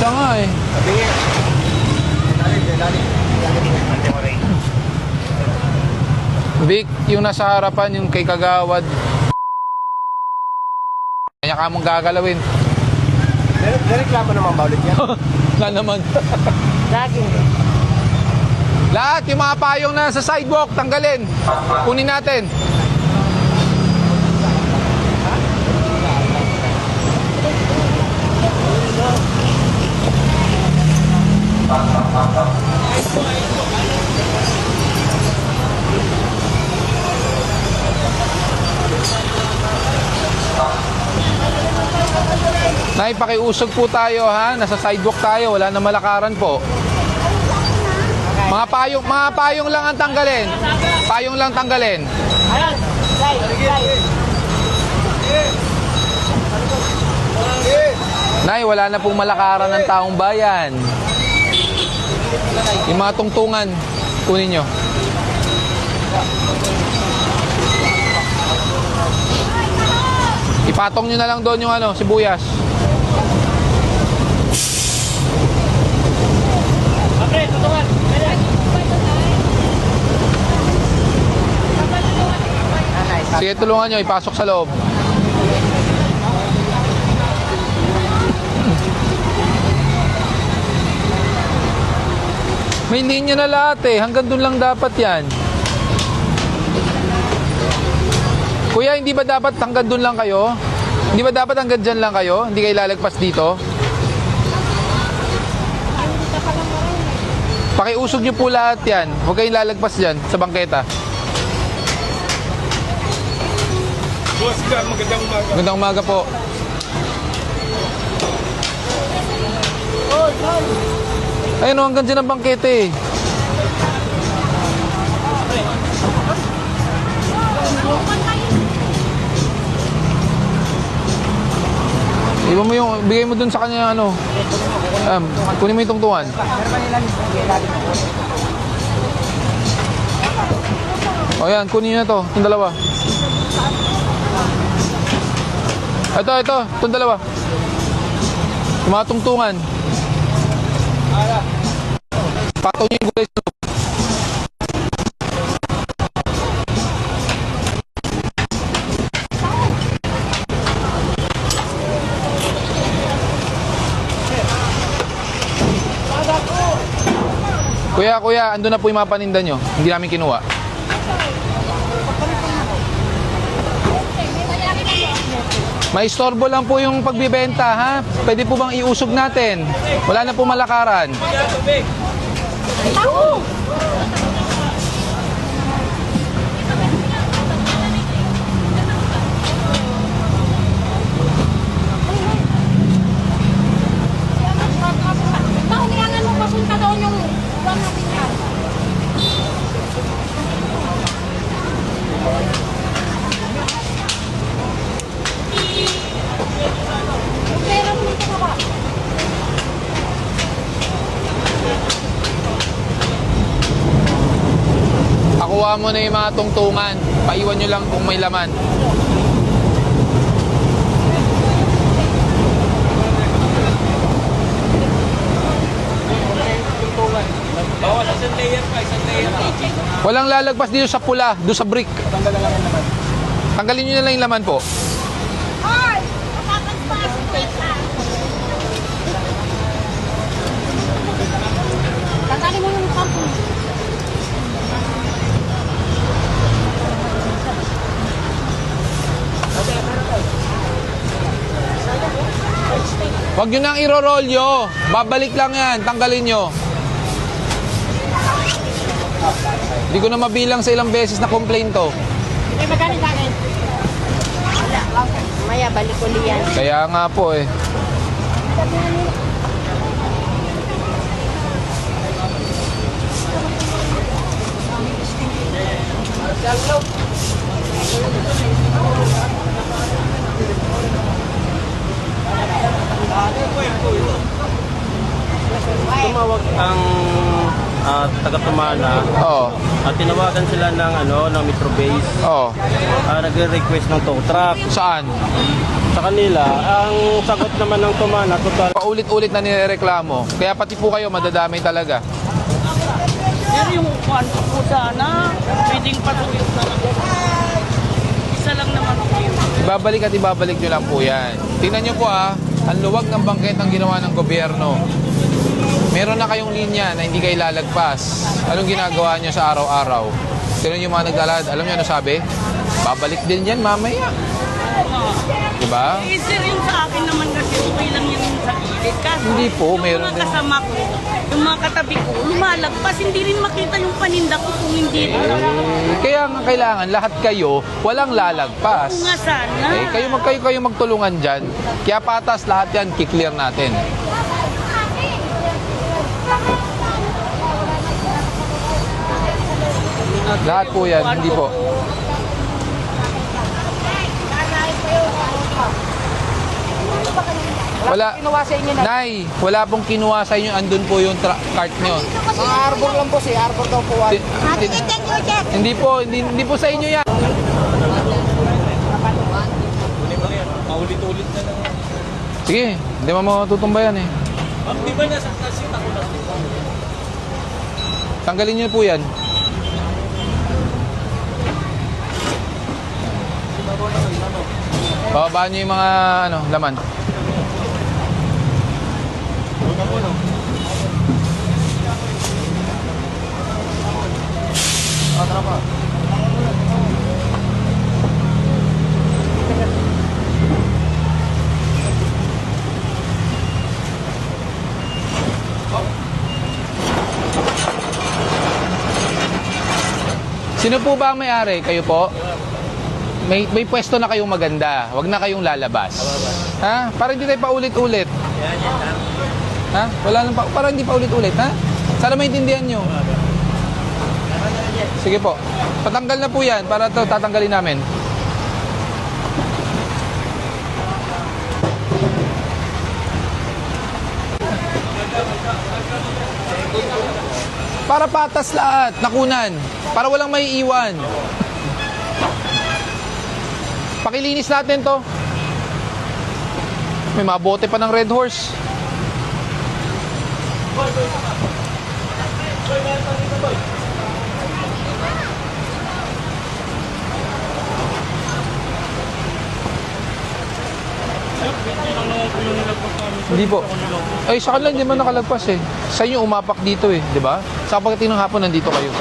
Siya nga eh. Vic, yung nasa harapan, yung kay Kagawad. Kanya ka mong gagalawin. Nireklamo naman ba ulit yan? Nga naman. Laging. Lahat, yung mga payong na sa sidewalk, tanggalin. Kunin natin. Nay, pakiusog po tayo ha. Nasa sidewalk tayo, wala na malakaran po. Mga payong lang ang tanggalin. Payong lang tanggalin. Ayan, Nay, wala na pong malakaran ng taong bayan. Yung mga tungtungan, kunin nyo. Ipatong nyo na lang doon yung sibuyas. Sige, tulungan nyo, ipasok sa loob. May linya na lahat eh. Hanggang doon lang dapat yan. Kuya, hindi ba dapat hanggang doon lang kayo? Hindi ba dapat hanggang dyan lang kayo? Hindi kayo lalagpas dito? Pakiusog nyo po lahat yan. Huwag kayong lalagpas dyan sa bangketa. Magandang umaga. Magandang umaga po. Ayun o, hanggang dyan ang bangketa eh. Iba mo yung, bigay mo dun sa kanya kunin mo yung tungtungan. O yan, kunin nyo na to, itong dalawa. Ito, itong dalawa. Yung mga tungtungan. Patong nyo yung gulay sa loob. Kuya, andun na po yung mga paninda nyo. Hindi namin kinuha. May istorbo lang po yung pagbibenta, ha? Pwede po bang iusog natin? Wala na po malakaran. Pakuha mo na yung mga tungtungan. Paiwan nyo lang kung may laman. Walang lalagpas dito sa pula, doon sa brick. Tanggalin nyo na lang yung laman po. Tanggalin mo yung kampo. Huwag nyo nang iro-rolyo. Babalik lang yan. Tanggalin nyo. Hindi ko na mabilang sa ilang beses na complaint to. May magkano sa akin? Maya, balik uli yan. Kaya nga po eh. Tumawag ang taga-Tumana. Oo. At tinawagan sila ng Metro Base. Oo. Nagre-request ng tow truck. Saan? Sa kanila, ang sagot naman ng Tumana, total. Paulit-ulit na nireklamo. Kaya pati po kayo madadamay talaga. Pero yung upuan ko po sana, pwedeng patuloy na lang. Isa lang naman po yun. Ibabalik at ibabalik nyo lang po yan. Tingnan nyo po ang luwag ng bangketang ginawa ng gobyerno. Meron na kayong linya na hindi kayo lalagpas. Anong ginagawa nyo sa araw-araw? Tingnan nyo yung mga naglalakad. Alam nyo ano sabi? Babalik din yan mamaya. Diba? Eh sir, yung sa akin naman kasi okay lang yung sa gilid. Kasi Hindi po, yung meron mga din. kasama ko, yung mga katabi ko, lumalagpas. Hindi rin makita yung paninda ko kung hindi rin. Kaya nga kailangan lahat kayo walang lalagpas. Oo nga sana. Kayo magtulungan dyan. Kaya patas lahat yan, kiklear natin. Lahat po yan, hindi po. Wala. Kinuha sa inyo na. Nay, wala pong kinuha sa inyo. Andun po yung cart nyo. Mga arbor lang po arbor daw po. Hindi po, hindi po sa inyo yan. Paulit-ulit na lang. Sige, hindi mo matutumba yan eh. Di ba nasa kasi nakulat? Tanggalin nyo po yan. Bababaan nyo yung mga laman. Sino po ba ang may-ari? Kayo po? May pwesto na kayong maganda. Huwag na kayong lalabas. Ha? Para hindi tayo paulit-ulit. Ha? Wala nang para hindi paulit-ulit, ha? Sana maintindihan nyo. Sige po. Patanggal na po yan para tatanggalin namin. Para patas lahat, nakunan. Para walang may iwan. Pakilinis natin to. May mga bote pa ng Red Horse. Hindi po. Ay, sa kanila hindi man nakalagpas eh. Sa inyo umapak dito eh, di ba? Sa pagdating ng hapon nandito kayo.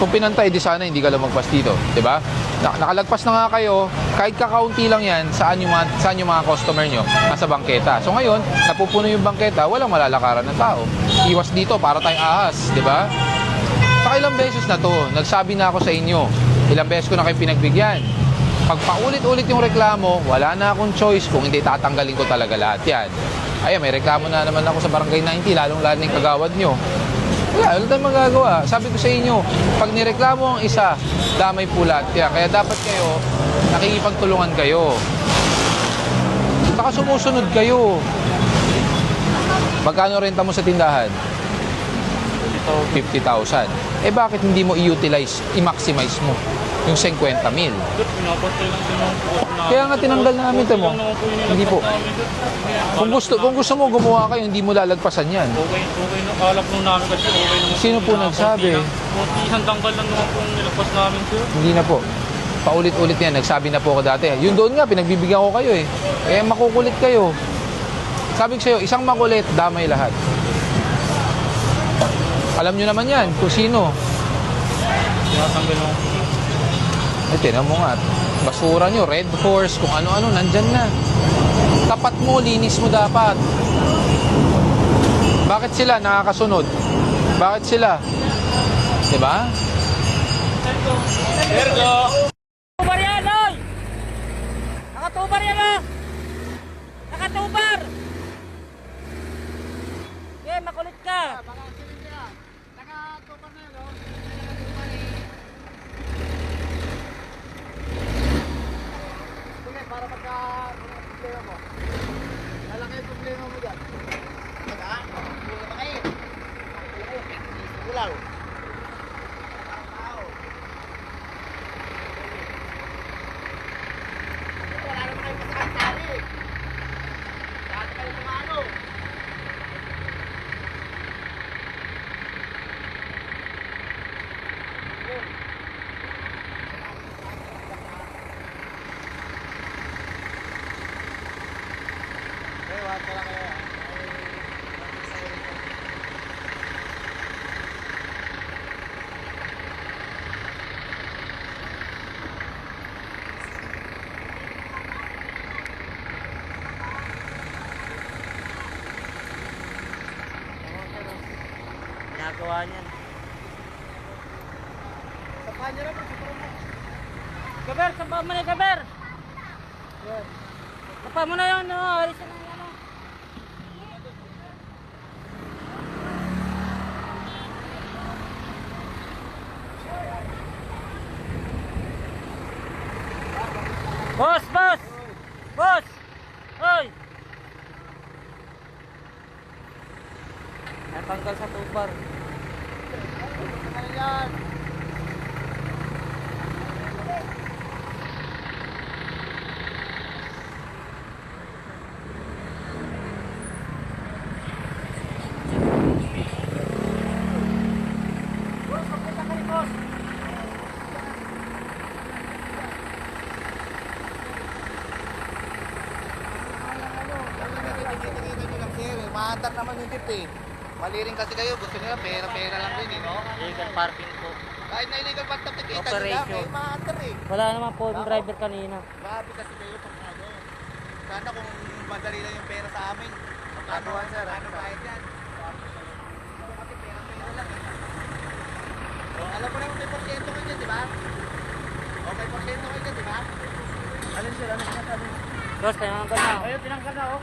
Kung pinantay, di sana hindi ka lumagpas dito, di ba? Nakalagpas na nga kayo, kahit kakaunti lang yan, saan yung mga customer nyo? Nasa bangketa. So ngayon, napupuno yung bangketa, walang malalakaran ng tao. Iwas dito para tayong ahas, di ba? Sa ilang beses na to, nagsabi na ako sa inyo, ilang beses ko na kayo pinagbigyan. Pag paulit-ulit yung reklamo, wala na akong choice kung hindi tatanggalin ko talaga lahat yan. Ayan, may reklamo na naman ako sa Barangay 90, lalong-lalo na yung kagawad nyo. Wala tayong magagawa. Sabi ko sa inyo, pag nireklamo ang isa, damay po lahat yan. Kaya dapat kayo, nakikipagtulungan kayo. Saka sumusunod kayo. Magkano renta mo sa tindahan? 50,000. Eh bakit hindi mo i-utilize, i-maximize mo yung 50,000? Kaya nga tinanggal namin ito mo. Hindi po. Kung gusto mo gumawa kayo, hindi mo lalagpasan yan. Okay na. Kalap nung namin kasi okay naman. Sino po nagsabi? Isang tanggal lang naman po nilagpas namin, sir. Hindi na po. Paulit-ulit yan. Nagsabi na po ako dati. Yun doon nga, pinagbibigyan ko kayo eh. Eh, makukulit kayo. Sabi ko sa'yo, isang makulit, damay lahat. Alam nyo naman yan kung sino. Tinatanggal naman. Ay, tinan mo nga. Basura nyo, Red Horse, kung ano-ano, nandyan na. Tapat mo, linis mo dapat. Bakit sila nakakasunod? Bakit sila? Diba? Ergo! Tubar yan, oy! Nakatubar yan, ah! Nakatubar! Eh, makulit ka! Para pagka problema mo. Lalaki yung problema mo dyan. lang. Wala naman kayo masakantali. Lahat kayo mga ano. Ginagawa niyan. Gaber, sapa mo na, Gaber! Sapa mo na yun, no? Alisin na yan, no? Boss! Boss! Boss! Oy! Natanggal sa tubar. Maandar naman yung tip eh. Mali rin kasi kayo, gusto nila pera-pera lang din eh, no? Illegal parking po. Kahit na illegal pag kita nila, Operation. may maandar eh. Wala naman po yung driver kanina. Grabe kasi kayo pag ano. Sana kung madali lang yung pera sa amin. Ano sir? Ano bayad yan? Ito kasi pera-pera lang eh. So, alam mo naman may porsyento kayo dyan, di ba? O may porsyento kayo dyan, di ba? Alin sir? Ano sinasabi? Boss, tinanggal na. Ayun, tinanggal na oh.